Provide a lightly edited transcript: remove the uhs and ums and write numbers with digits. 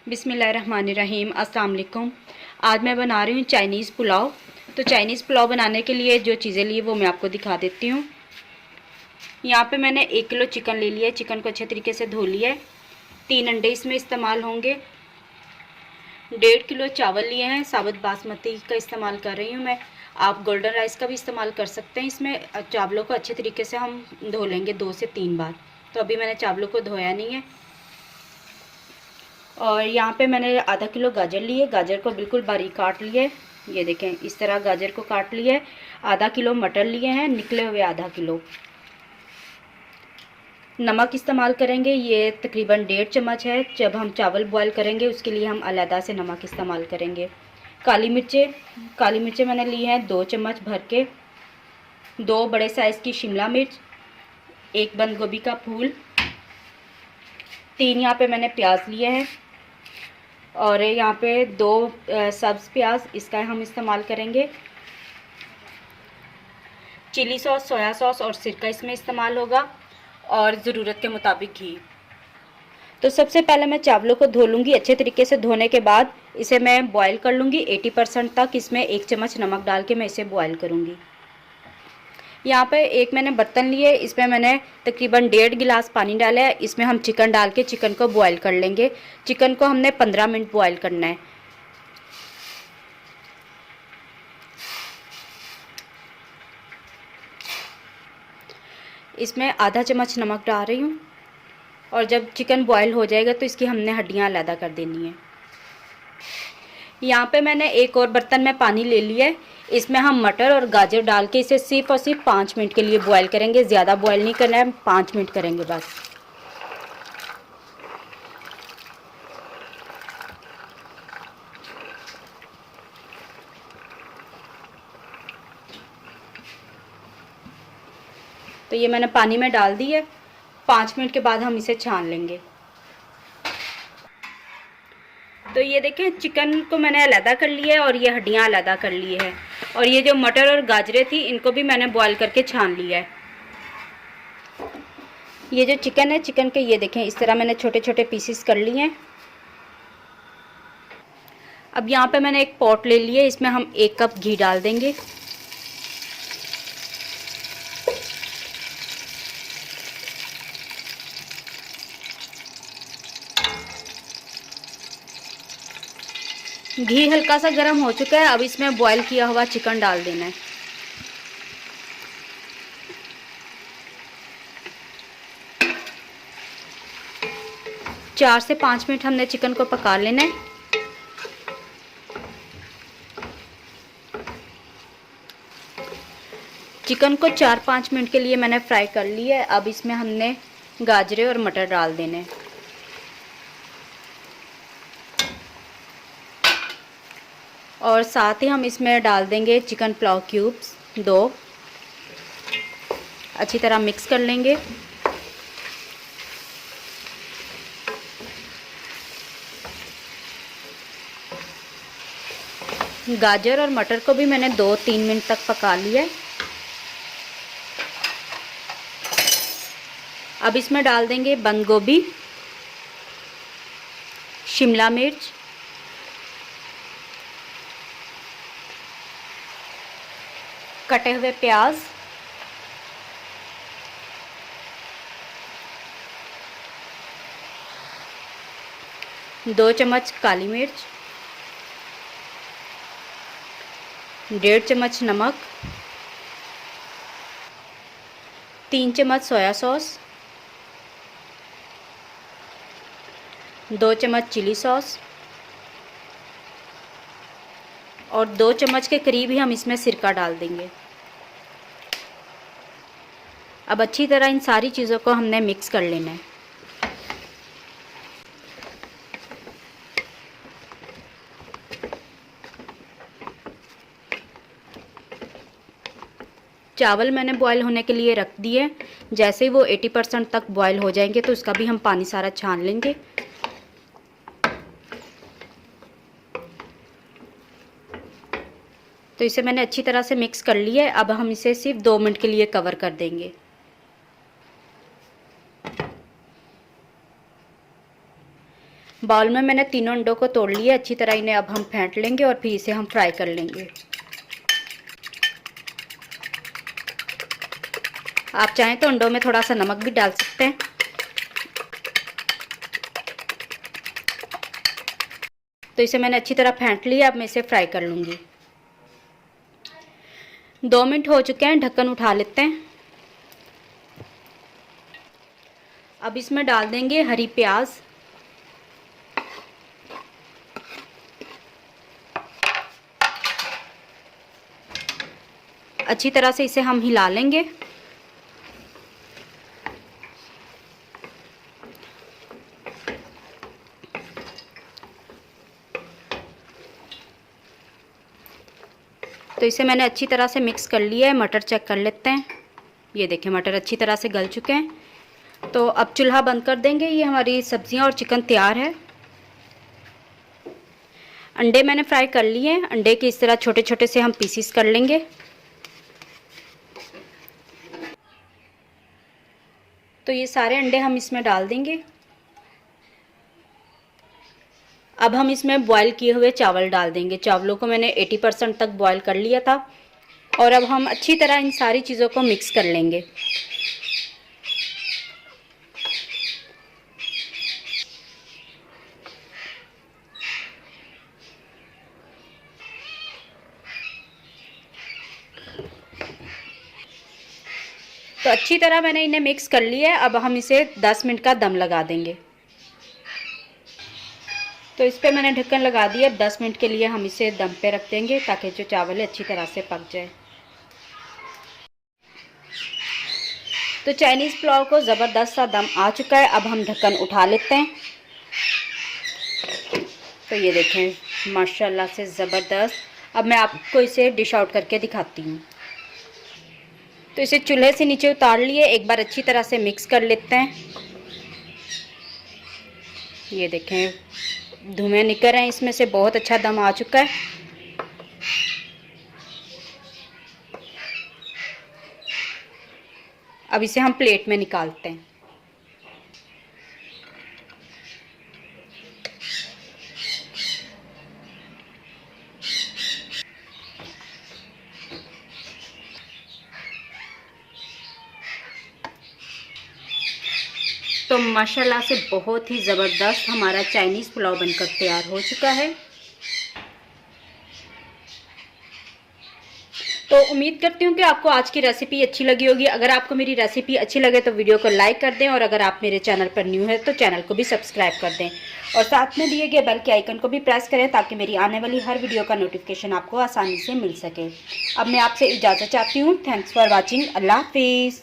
बिस्मिल्लाहिर्रहमानिर्रहीम। अस्सलाम वालेकुम। आज मैं बना रही हूँ चाइनीज़ पुलाव। तो चाइनीज़ पुलाव बनाने के लिए जो चीज़ें ली वो मैं आपको दिखा देती हूँ। यहाँ पे मैंने 1 किलो चिकन ले लिया है। चिकन को अच्छे तरीके से धो लिया है। 3 अंडे इसमें इस्तेमाल होंगे। 1.5 किलो चावल लिए हैं, साबुत बासमती का इस्तेमाल कर रही हूँ मैं। आप गोल्डन राइस का भी इस्तेमाल कर सकते हैं। इसमें चावलों को अच्छे तरीके से हम धो लेंगे 2 से 3 बार। तो अभी मैंने चावलों को धोया नहीं है। और यहाँ पे मैंने आधा किलो गाजर लिए। गाजर को बिल्कुल बारीक काट लिए। ये देखें, इस तरह गाजर को काट लिए। आधा किलो मटर लिए हैं, निकले हुए आधा किलो। नमक इस्तेमाल करेंगे, ये तकरीबन 1.5 चम्मच है। जब हम चावल बॉईल करेंगे उसके लिए हम अलहदा से नमक इस्तेमाल करेंगे। काली मिर्चें मैंने ली हैं 2 चम्मच भर के। 2 बड़े साइज़ की शिमला मिर्च, 1 बंद गोभी का फूल, 3 यहाँ पे मैंने प्याज लिए हैं। और यहाँ पे 2 सब्ज़ प्याज, इसका हम इस्तेमाल करेंगे। चिली सॉस, सोया सॉस और सिरका इसमें इस्तेमाल होगा, और ज़रूरत के मुताबिक घी। तो सबसे पहले मैं चावलों को धो लूँगी। अच्छे तरीके से धोने के बाद इसे मैं बॉईल कर लूँगी 80% तक। इसमें 1 चम्मच नमक डाल के मैं इसे बॉईल करूँगी। यहाँ पे एक मैंने बर्तन लिए, इसमें मैंने तकरीबन 1.5 गिलास पानी डाला है। इसमें हम चिकन डाल के चिकन को बॉईल कर लेंगे। चिकन को हमने 15 मिनट बॉईल करना है। इसमें आधा चम्मच नमक डाल रही हूँ। और जब चिकन बॉईल हो जाएगा तो इसकी हमने हड्डियाँ अलग कर देनी है। यहाँ पे मैंने एक और बर्तन में पानी ले लिया है। इसमें हम मटर और गाजर डाल के इसे सिर्फ और सिर्फ 5 मिनट के लिए बॉईल करेंगे। ज़्यादा बॉईल नहीं करना है, 5 मिनट करेंगे बस। तो ये मैंने पानी में डाल दी है। 5 मिनट के बाद हम इसे छान लेंगे। तो ये देखें, चिकन को मैंने अलहदा कर लिया है और ये हड्डियाँ अलहदा कर ली है। और ये जो मटर और गाजरें थी इनको भी मैंने बॉईल करके छान लिया है। ये जो चिकन है, चिकन के ये देखें इस तरह मैंने छोटे छोटे पीसेस कर लिए हैं। अब यहाँ पे मैंने एक पॉट ले लिया है। इसमें हम 1 कप घी डाल देंगे। घी हल्का सा गर्म हो चुका है। अब इसमें बॉईल किया हुआ चिकन डाल देना है। चार से 5 मिनट हमने चिकन को पका लेना है। चिकन को 4-5 मिनट के लिए मैंने फ्राई कर लिया है। अब इसमें हमने गाजरें और मटर डाल देने हैं। और साथ ही हम इसमें डाल देंगे चिकन पुलाव क्यूब्स 2। अच्छी तरह मिक्स कर लेंगे। गाजर और मटर को भी मैंने 2-3 मिनट तक पका लिया है। अब इसमें डाल देंगे बंद गोभी, शिमला मिर्च, कटे हुए प्याज, दो चम्मच काली मिर्च, 1.5 चम्मच नमक, 3 चम्मच सोया सॉस, 2 चम्मच चिली सॉस, और 2 चम्मच के करीब ही हम इसमें सिरका डाल देंगे। अब अच्छी तरह इन सारी चीज़ों को हमने मिक्स कर लेना है। चावल मैंने बॉईल होने के लिए रख दिए। जैसे ही वो 80% तक बॉईल हो जाएंगे तो उसका भी हम पानी सारा छान लेंगे। तो इसे मैंने अच्छी तरह से मिक्स कर लिया है। अब हम इसे सिर्फ 2 मिनट के लिए कवर कर देंगे। बाउल में मैंने तीनों अंडों को तोड़ लिया। अच्छी तरह इन्हें अब हम फेंट लेंगे और फिर इसे हम फ्राई कर लेंगे। आप चाहें तो अंडों में थोड़ा सा नमक भी डाल सकते हैं। तो इसे मैंने अच्छी तरह फेंट लिया। अब मैं इसे फ्राई कर लूँगी। 2 मिनट हो चुके हैं, ढक्कन उठा लेते हैं। अब इसमें डाल देंगे हरी प्याज, अच्छी तरह से इसे हम हिला लेंगे। तो इसे मैंने अच्छी तरह से मिक्स कर लिया है। मटर चेक कर लेते हैं। ये देखें, मटर अच्छी तरह से गल चुके हैं। तो अब चूल्हा बंद कर देंगे। ये हमारी सब्जियां और चिकन तैयार है। अंडे मैंने फ्राई कर लिए हैं। अंडे के इस तरह छोटे छोटे से हम पीसीस कर लेंगे। तो ये सारे अंडे हम इसमें डाल देंगे। अब हम इसमें बॉईल किए हुए चावल डाल देंगे। चावलों को मैंने 80% तक बॉईल कर लिया था। और अब हम अच्छी तरह इन सारी चीज़ों को मिक्स कर लेंगे। तो अच्छी तरह मैंने इन्हें मिक्स कर लिया है। अब हम इसे 10 मिनट का दम लगा देंगे। तो इस पर मैंने ढक्कन लगा दिया। 10 मिनट के लिए हम इसे दम पे रख देंगे ताकि जो चावल है अच्छी तरह से पक जाए। तो चाइनीज़ पुलाव को ज़बरदस्त सा दम आ चुका है। अब हम ढक्कन उठा लेते हैं। तो ये देखें, माशाल्लाह से ज़बरदस्त। अब मैं आपको इसे डिश आउट करके दिखाती हूँ। तो इसे चूल्हे से नीचे उतार लिए। एक बार अच्छी तरह से मिक्स कर लेते हैं। ये देखें, धुएं निकल रहे हैं इसमें से। बहुत अच्छा दम आ चुका है। अब इसे हम प्लेट में निकालते हैं। तो माशाल्लाह से बहुत ही ज़बरदस्त हमारा चाइनीज़ पुलाव बनकर तैयार हो चुका है। तो उम्मीद करती हूँ कि आपको आज की रेसिपी अच्छी लगी होगी। अगर आपको मेरी रेसिपी अच्छी लगे तो वीडियो को लाइक कर दें, और अगर आप मेरे चैनल पर न्यू है तो चैनल को भी सब्सक्राइब कर दें, और साथ में दिए गए बेल के आइकन को भी प्रेस करें ताकि मेरी आने वाली हर वीडियो का नोटिफिकेशन आपको आसानी से मिल सके। अब मैं आपसे इजाज़त चाहती हूँ। Thanks for watching. अल्लाह हाफिज़।